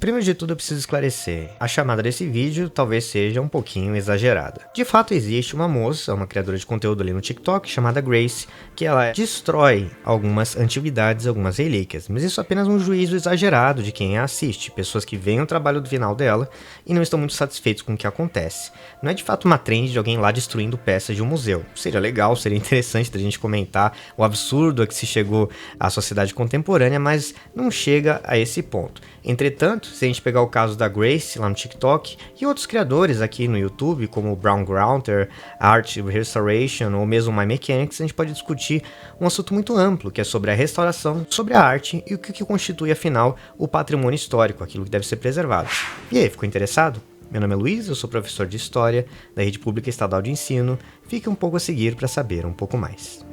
Primeiro de tudo eu preciso esclarecer, a chamada desse vídeo talvez seja um pouquinho exagerada. De fato existe uma moça, uma criadora de conteúdo ali no TikTok chamada Grace, que ela destrói algumas antiguidades, algumas relíquias, mas isso é apenas um juízo exagerado de quem a assiste, pessoas que veem o trabalho do final dela e não estão muito satisfeitos com o que acontece. Não é de fato uma trend de alguém lá destruindo peças de um museu. Seria legal, seria interessante da gente comentar o absurdo a que se chegou à sociedade contemporânea, mas não chega a esse ponto. Entretanto, se a gente pegar o caso da Grace lá no TikTok e outros criadores aqui no YouTube, como o Brown Grounter, Art Restoration ou mesmo My Mechanics, a gente pode discutir um assunto muito amplo, que é sobre a restauração, sobre a arte e o que constitui, afinal, o patrimônio histórico, aquilo que deve ser preservado. E aí, ficou interessado? Meu nome é Luiz, eu sou professor de História da Rede Pública Estadual de Ensino. Fique um pouco a seguir para saber um pouco mais.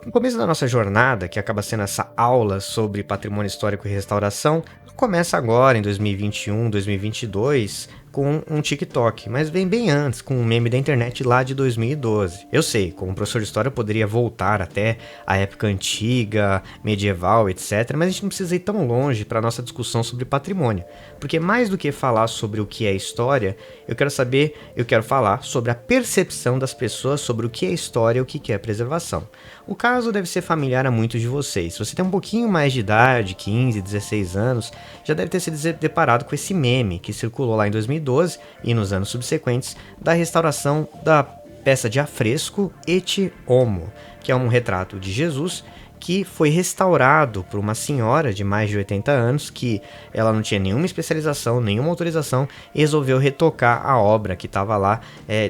No começo da nossa jornada, que acaba sendo essa aula sobre patrimônio histórico e restauração, começa agora, em 2021, 2022, com um TikTok, mas vem bem antes, com um meme da internet lá de 2012. Eu sei, como professor de história eu poderia voltar até a época antiga, medieval, etc, mas a gente não precisa ir tão longe para a nossa discussão sobre patrimônio, porque mais do que falar sobre o que é história, eu quero falar sobre a percepção das pessoas sobre o que é história e o que é preservação. O caso deve ser familiar a muitos de vocês. Se você tem um pouquinho mais de idade, 15, 16 anos, já deve ter se deparado com esse meme que circulou lá em 2012 e nos anos subsequentes da restauração da peça de afresco Et Homo, que é um retrato de Jesus que foi restaurado por uma senhora de mais de 80 anos que ela não tinha nenhuma especialização, nenhuma autorização e resolveu retocar a obra que estava lá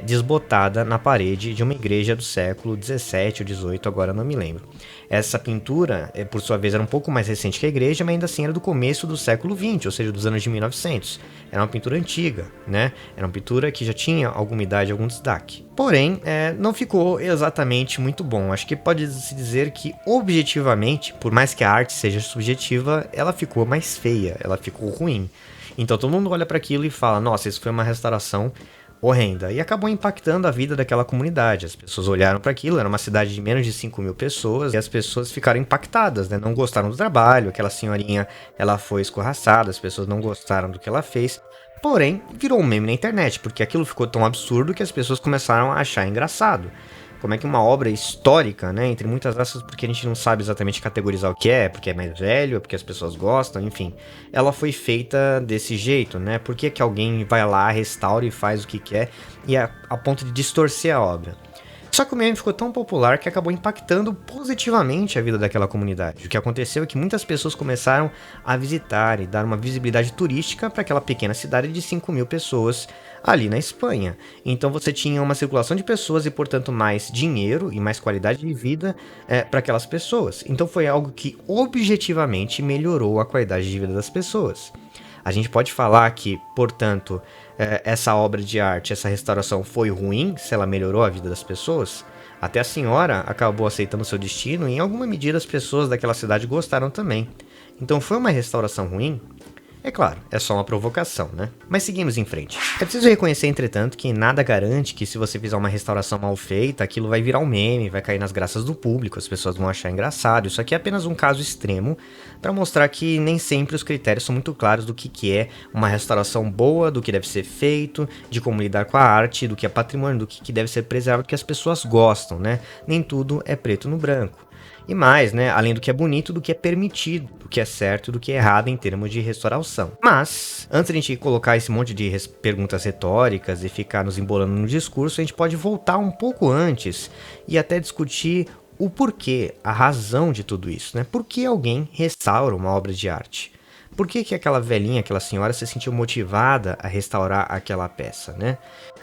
desbotada na parede de uma igreja do século 17 ou 18, agora não me lembro. Essa pintura, por sua vez, era um pouco mais recente que a igreja, mas ainda assim era do começo do século 20, ou seja, dos anos de 1900. Era uma pintura antiga, né? Era uma pintura que já tinha alguma idade, algum destaque. Porém, não ficou exatamente muito bom. Acho que pode-se dizer que, objetivamente, por mais que a arte seja subjetiva, ela ficou mais feia, ela ficou ruim. Então todo mundo olha para aquilo e fala, nossa, isso foi uma restauração horrenda, e acabou impactando a vida daquela comunidade. As pessoas olharam para aquilo, era uma cidade de menos de 5 mil pessoas, e as pessoas ficaram impactadas, né? Não gostaram do trabalho, aquela senhorinha, ela foi escorraçada, as pessoas não gostaram do que ela fez, porém, virou um meme na internet, porque aquilo ficou tão absurdo que as pessoas começaram a achar engraçado. Como é que uma obra histórica, né, entre muitas aspas, porque a gente não sabe exatamente categorizar o que é, porque é mais velho, porque as pessoas gostam, enfim, ela foi feita desse jeito, né? Por que alguém vai lá, restaura e faz o que quer e a ponto de distorcer a obra? Só que o meme ficou tão popular que acabou impactando positivamente a vida daquela comunidade. O que aconteceu é que muitas pessoas começaram a visitar e dar uma visibilidade turística para aquela pequena cidade de 5 mil pessoas ali na Espanha. Então você tinha uma circulação de pessoas e, portanto, mais dinheiro e mais qualidade de vida para aquelas pessoas. Então foi algo que objetivamente melhorou a qualidade de vida das pessoas. A gente pode falar que, portanto, essa obra de arte, essa restauração foi ruim, se ela melhorou a vida das pessoas? Até a senhora acabou aceitando seu destino e, em alguma medida, as pessoas daquela cidade gostaram também. Então foi uma restauração ruim? É claro, é só uma provocação, né? Mas seguimos em frente. É preciso reconhecer, entretanto, que nada garante que se você fizer uma restauração mal feita, aquilo vai virar um meme, vai cair nas graças do público, as pessoas vão achar engraçado. Isso aqui é apenas um caso extremo para mostrar que nem sempre os critérios são muito claros do que é uma restauração boa, do que deve ser feito, de como lidar com a arte, do que é patrimônio, do que deve ser preservado, do que as pessoas gostam, né? Nem tudo é preto no branco. E mais, né, além do que é bonito, do que é permitido, do que é certo, do que é errado em termos de restauração. Mas, antes de a gente colocar esse monte de perguntas retóricas e ficar nos embolando no discurso, a gente pode voltar um pouco antes e até discutir o porquê, a razão de tudo isso, né? Por que alguém restaura uma obra de arte? Por que aquela velhinha, aquela senhora se sentiu motivada a restaurar aquela peça, né?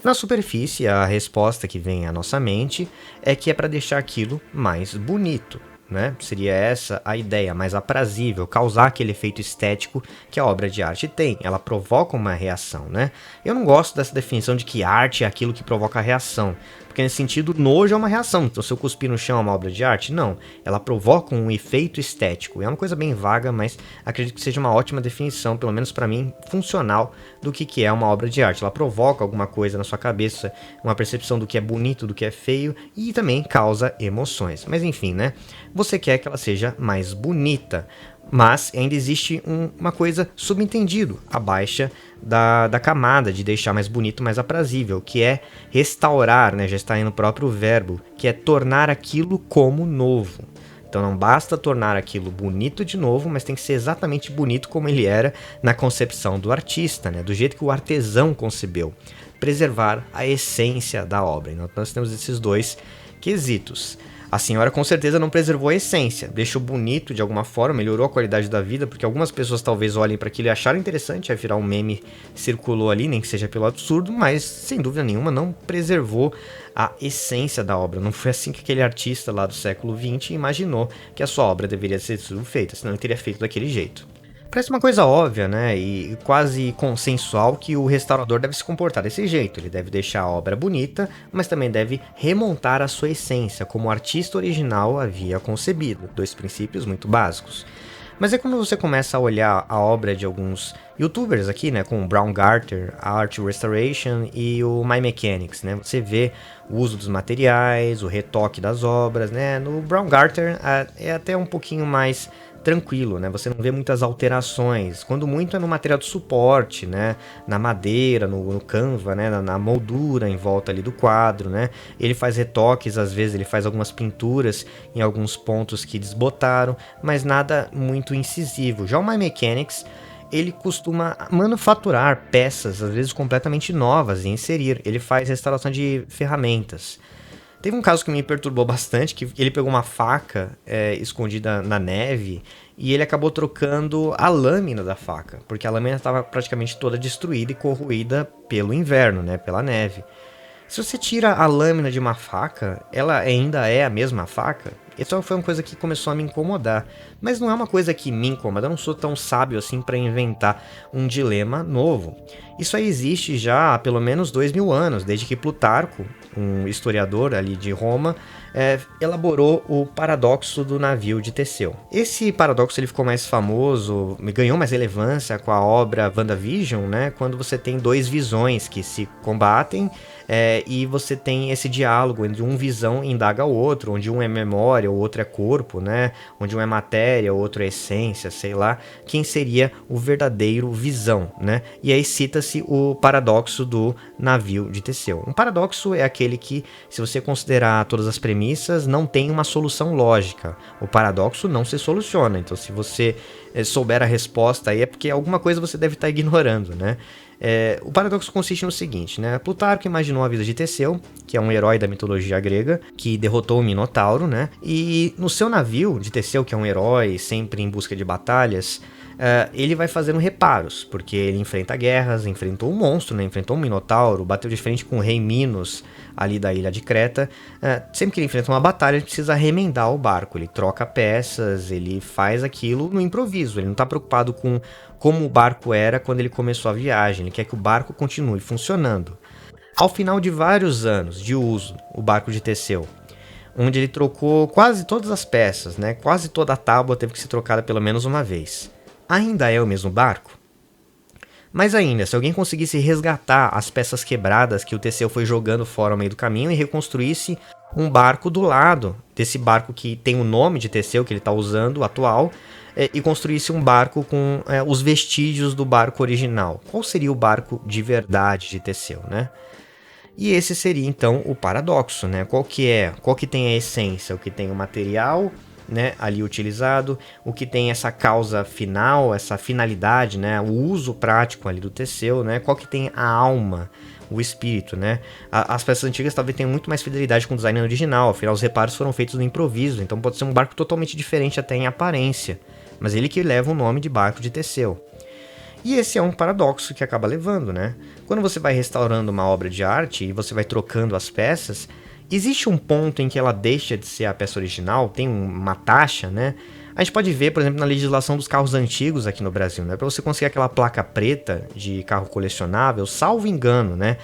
Na superfície, a resposta que vem à nossa mente é que é para deixar aquilo mais bonito, né? Seria essa a ideia, mais aprazível, causar aquele efeito estético que a obra de arte tem. Ela provoca uma reação, né? Eu não gosto dessa definição de que arte é aquilo que provoca a reação, Porque nesse sentido, nojo é uma reação. Então, se eu cuspir no chão é uma obra de arte? Não. Ela provoca um efeito estético. É uma coisa bem vaga, mas acredito que seja uma ótima definição, pelo menos para mim, funcional, do que é uma obra de arte. Ela provoca alguma coisa na sua cabeça, uma percepção do que é bonito, do que é feio, e também causa emoções. Mas enfim, né? Você quer que ela seja mais bonita. Mas ainda existe uma coisa subentendido, a baixa da camada, de deixar mais bonito, mais aprazível, que é restaurar, né? Já está aí no próprio verbo, que é tornar aquilo como novo. Então não basta tornar aquilo bonito de novo, mas tem que ser exatamente bonito como ele era na concepção do artista, né? Do jeito que o artesão concebeu. Preservar a essência da obra. Então nós temos esses dois quesitos. A senhora com certeza não preservou a essência, deixou bonito de alguma forma, melhorou a qualidade da vida, porque algumas pessoas talvez olhem para aquilo e acharam interessante, afinal um meme circulou ali, nem que seja pelo absurdo, mas sem dúvida nenhuma não preservou a essência da obra. Não foi assim que aquele artista lá do século XX imaginou que a sua obra deveria ser feita, senão ele teria feito daquele jeito. Parece uma coisa óbvia, né, e quase consensual que o restaurador deve se comportar desse jeito. Ele deve deixar a obra bonita, mas também deve remontar a sua essência, como o artista original havia concebido. Dois princípios muito básicos. Mas é quando você começa a olhar a obra de alguns youtubers aqui, né, com o Brown Garter, Art Restoration e o My Mechanics, né, você vê o uso dos materiais, o retoque das obras, né, no Brown Garter é até um pouquinho mais tranquilo, né? Você não vê muitas alterações. Quando muito é no material de suporte, né? Na madeira, no Canva, né? Na moldura em volta ali do quadro, né? Ele faz retoques, às vezes ele faz algumas pinturas em alguns pontos que desbotaram, mas nada muito incisivo. Já o My Mechanics, ele costuma manufaturar peças, às vezes completamente novas, e inserir. Ele faz restauração de ferramentas. Teve um caso que me perturbou bastante, que ele pegou uma faca escondida na neve e ele acabou trocando a lâmina da faca, porque a lâmina estava praticamente toda destruída e corroída pelo inverno, né, pela neve. Se você tira a lâmina de uma faca, ela ainda é a mesma faca? Isso foi uma coisa que começou a me incomodar. Mas não é uma coisa que me incomoda, eu não sou tão sábio assim para inventar um dilema novo. Isso aí existe já há pelo menos 2000 anos, desde que Plutarco, um historiador ali de Roma, elaborou o paradoxo do navio de Teseu. Esse paradoxo ele ficou mais famoso, ganhou mais relevância com a obra WandaVision, né, quando você tem dois visões que se combatem e você tem esse diálogo onde um visão indaga o outro, onde um é memória, o outro é corpo, né, onde um é matéria, o outro é essência, sei lá, quem seria o verdadeiro visão, né? E aí cita-se o paradoxo do navio de Teseu. Um paradoxo é aquele que, se você considerar todas as premissas, não tem uma solução lógica. O paradoxo não se soluciona, então se você souber a resposta aí é porque alguma coisa você deve estar ignorando, né? O paradoxo consiste no seguinte, né? Plutarco imaginou a vida de Teseu, que é um herói da mitologia grega, que derrotou o Minotauro, né? E no seu navio de Teseu, que é um herói sempre em busca de batalhas, ele vai fazendo reparos, porque ele enfrenta guerras, enfrentou um monstro, né? Enfrentou um Minotauro, bateu de frente com o rei Minos, ali da ilha de Creta. Sempre que ele enfrenta uma batalha, ele precisa remendar o barco, ele troca peças, ele faz aquilo no improviso, ele não está preocupado com como o barco era quando ele começou a viagem, ele quer que o barco continue funcionando. Ao final de vários anos de uso, o barco de Teseu, onde ele trocou quase todas as peças, né? Quase toda a tábua teve que ser trocada pelo menos uma vez. Ainda é o mesmo barco? Mas ainda, se alguém conseguisse resgatar as peças quebradas que o Teseu foi jogando fora ao meio do caminho e reconstruísse um barco do lado desse barco que tem o nome de Teseu, que ele está usando, atual, e construísse um barco com os vestígios do barco original. Qual seria o barco de verdade de Teseu, né? E esse seria então o paradoxo, né? Qual que tem a essência, o que tem o material, né, ali utilizado, o que tem essa causa final, essa finalidade, né, o uso prático ali do Teseu, né, qual que tem a alma, o espírito, né. As peças antigas talvez tenham muito mais fidelidade com o design original, afinal os reparos foram feitos no improviso, então pode ser um barco totalmente diferente até em aparência, mas ele que leva o nome de barco de Teseu. E esse é um paradoxo que acaba levando, né? Quando você vai restaurando uma obra de arte e você vai trocando as peças, existe um ponto em que ela deixa de ser a peça original, tem uma taxa, né? A gente pode ver, por exemplo, na legislação dos carros antigos aqui no Brasil, né? Para você conseguir aquela placa preta de carro colecionável, salvo engano, né?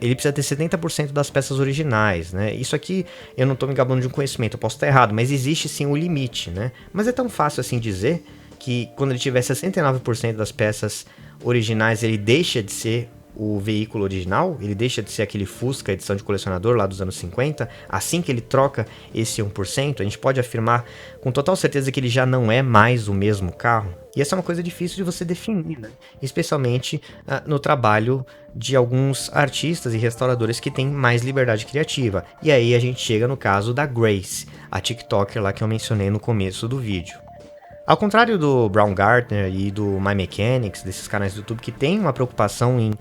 Ele precisa ter 70% das peças originais, né? Isso aqui eu não estou me gabando de um conhecimento, eu posso estar errado, mas existe sim um limite, né? Mas é tão fácil assim dizer que quando ele tiver 69% das peças originais, ele deixa de ser o veículo original, ele deixa de ser aquele Fusca edição de colecionador lá dos anos 50, assim que ele troca esse 1%, a gente pode afirmar com total certeza que ele já não é mais o mesmo carro. E essa é uma coisa difícil de você definir, né? Especialmente no trabalho de alguns artistas e restauradores que têm mais liberdade criativa. E aí a gente chega no caso da Grace, a TikToker lá que eu mencionei no começo do vídeo. Ao contrário do Baumgartner e do My Mechanics, desses canais do YouTube que tem uma preocupação em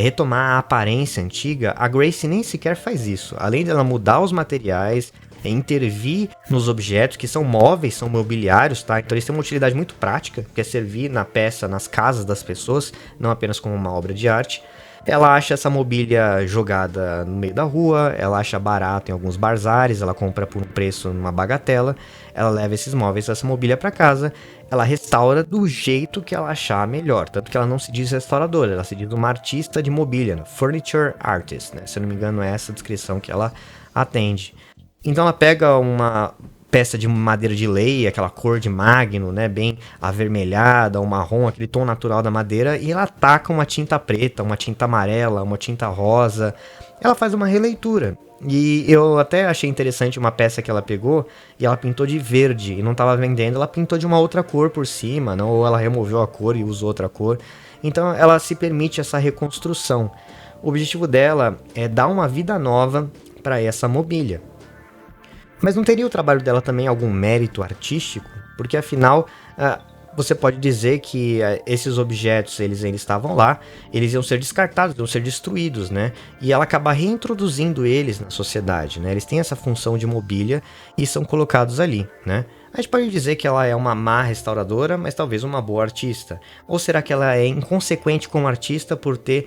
retomar a aparência antiga, a Grace nem sequer faz isso. Além dela mudar os materiais, intervir nos objetos que são móveis, são mobiliários, tá? Então eles têm uma utilidade muito prática, que é servir na peça, nas casas das pessoas, não apenas como uma obra de arte. Ela acha essa mobília jogada no meio da rua, ela acha barato em alguns bazares, ela compra por um preço numa bagatela, ela leva esses móveis, essa mobília para casa, ela restaura do jeito que ela achar melhor, tanto que ela não se diz restauradora, ela se diz uma artista de mobília, né? Furniture artist, né? Se eu não me engano é essa a descrição que ela atende. Então ela pega uma peça de madeira de lei, aquela cor de magno, né, bem avermelhada, o marrom, aquele tom natural da madeira, e ela ataca uma tinta preta, uma tinta amarela, uma tinta rosa. Ela faz uma releitura. E eu até achei interessante uma peça que ela pegou e ela pintou de verde e não estava vendendo, ela pintou de uma outra cor por cima, não? Ou ela removeu a cor e usou outra cor. Então ela se permite essa reconstrução. O objetivo dela é dar uma vida nova para essa mobília. Mas não teria o trabalho dela também algum mérito artístico? Porque afinal, você pode dizer que esses objetos, eles ainda estavam lá, eles iam ser descartados, iam ser destruídos, né? E ela acaba reintroduzindo eles na sociedade, né? Eles têm essa função de mobília e são colocados ali, né? A gente pode dizer que ela é uma má restauradora, mas talvez uma boa artista. Ou será que ela é inconsequente como artista por ter,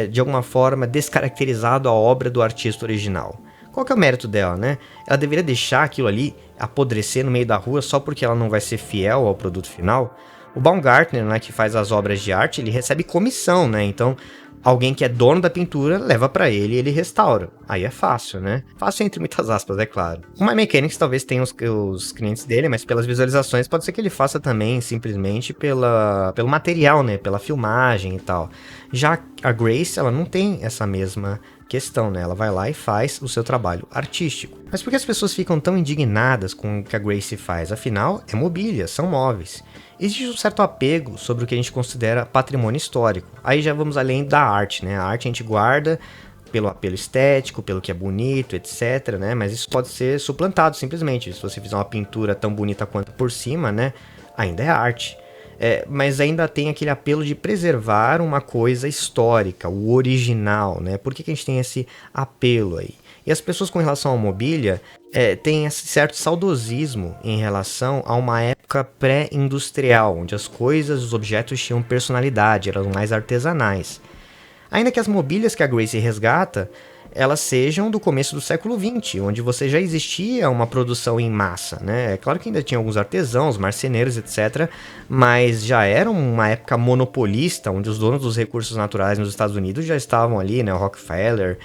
de alguma forma, descaracterizado a obra do artista original? Qual que é o mérito dela, né? Ela deveria deixar aquilo ali apodrecer no meio da rua só porque ela não vai ser fiel ao produto final? O Baumgartner, né, que faz as obras de arte, ele recebe comissão, né? Então, alguém que é dono da pintura leva pra ele e ele restaura. Aí é fácil, né? Fácil entre muitas aspas, é claro. O My Mechanics talvez tenha os clientes dele, mas pelas visualizações pode ser que ele faça também simplesmente pelo material, né? Pela filmagem e tal. Já a Grace, ela não tem essa mesma questão, né? Ela vai lá e faz o seu trabalho artístico. Mas por que as pessoas ficam tão indignadas com o que a Grace faz? Afinal, é mobília, são móveis. Existe um certo apego sobre o que a gente considera patrimônio histórico. Aí já vamos além da arte, né? A arte a gente guarda pelo apelo estético, pelo que é bonito, etc, né? Mas isso pode ser suplantado simplesmente. Se você fizer uma pintura tão bonita quanto por cima, né? Ainda é arte. Mas ainda tem aquele apelo de preservar uma coisa histórica, o original, né? Por que a gente tem esse apelo aí? E as pessoas com relação à mobília têm esse certo saudosismo em relação a uma época pré-industrial, onde as coisas, os objetos tinham personalidade, eram mais artesanais. Ainda que as mobílias que a Grace resgata, elas sejam do começo do século XX, onde você já existia uma produção em massa, né? É claro que ainda tinha alguns artesãos, marceneiros, etc., mas já era uma época monopolista, onde os donos dos recursos naturais nos Estados Unidos já estavam ali, né? O Rockefeller,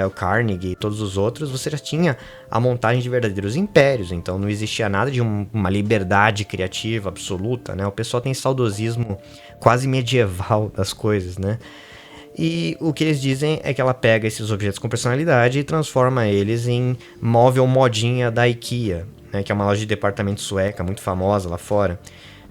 o Carnegie e todos os outros, você já tinha a montagem de verdadeiros impérios, então não existia nada de uma liberdade criativa absoluta, né? O pessoal tem saudosismo quase medieval das coisas, né? E o que eles dizem é que ela pega esses objetos com personalidade e transforma eles em móvel modinha da IKEA, né, que é uma loja de departamento sueca muito famosa lá fora.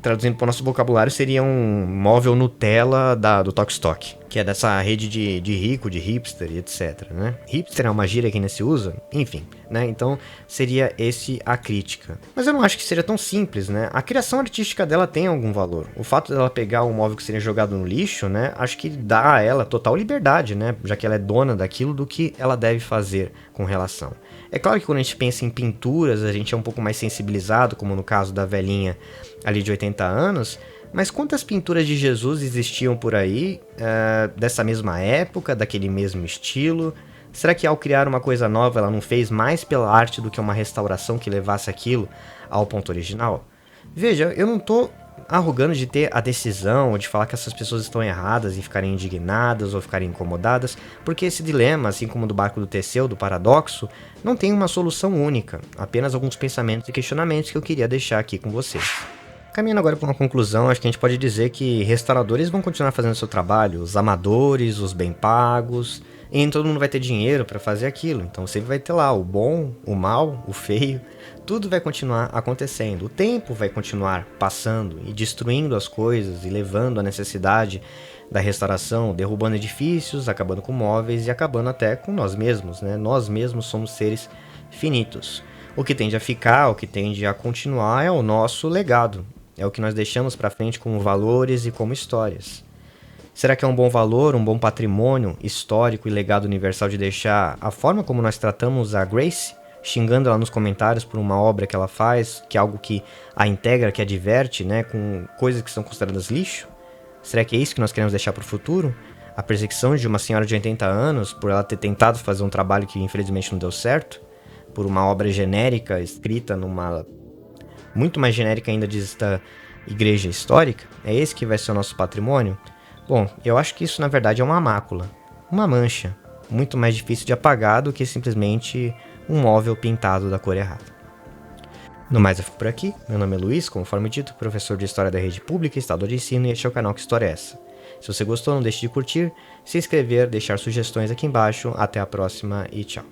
Traduzindo para o nosso vocabulário, seria um móvel Nutella do Tok Stock, que é dessa rede de rico, de hipster e etc, né? Hipster é uma gíria que ainda se usa? Enfim, né? Então seria esse a crítica. Mas eu não acho que seja tão simples, né? A criação artística dela tem algum valor. O fato dela pegar um móvel que seria jogado no lixo, né? Acho que dá a ela total liberdade, né? Já que ela é dona daquilo, do que ela deve fazer com relação. É claro que quando a gente pensa em pinturas, a gente é um pouco mais sensibilizado, como no caso da velhinha ali de 80 anos, mas quantas pinturas de Jesus existiam por aí, dessa mesma época, daquele mesmo estilo? Será que ao criar uma coisa nova, ela não fez mais pela arte do que uma restauração que levasse aquilo ao ponto original? Veja, eu não tô arrogando de ter a decisão ou de falar que essas pessoas estão erradas e ficarem indignadas ou ficarem incomodadas, porque esse dilema, assim como o do barco do Teseu, do paradoxo, não tem uma solução única, apenas alguns pensamentos e questionamentos que eu queria deixar aqui com vocês. Caminhando agora para uma conclusão, acho que a gente pode dizer que restauradores vão continuar fazendo seu trabalho, os amadores, os bem pagos, e nem todo mundo vai ter dinheiro para fazer aquilo, então sempre vai ter lá o bom, o mal, o feio, tudo vai continuar acontecendo. O tempo vai continuar passando e destruindo as coisas e levando à necessidade da restauração, derrubando edifícios, acabando com móveis e acabando até com nós mesmos, né? Nós mesmos somos seres finitos. O que tende a ficar, o que tende a continuar é o nosso legado. É o que nós deixamos para frente como valores e como histórias. Será que é um bom valor, um bom patrimônio histórico e legado universal de deixar a forma como nós tratamos a Grace, xingando ela nos comentários por uma obra que ela faz, que é algo que a integra, que a diverte, né, com coisas que são consideradas lixo? Será que é isso que nós queremos deixar para o futuro? A perseguição de uma senhora de 80 anos por ela ter tentado fazer um trabalho que infelizmente não deu certo? Por uma obra genérica, escrita numa... muito mais genérica ainda desta igreja histórica? É esse que vai ser o nosso patrimônio? Bom, eu acho que isso na verdade é uma mácula, uma mancha, muito mais difícil de apagar do que simplesmente um móvel pintado da cor errada. No mais, eu fico por aqui. Meu nome é Luiz, conforme dito, professor de História da Rede Pública, Estado de Ensino, e este é o canal Que História é Essa? Se você gostou, não deixe de curtir, se inscrever, deixar sugestões aqui embaixo. Até a próxima e tchau.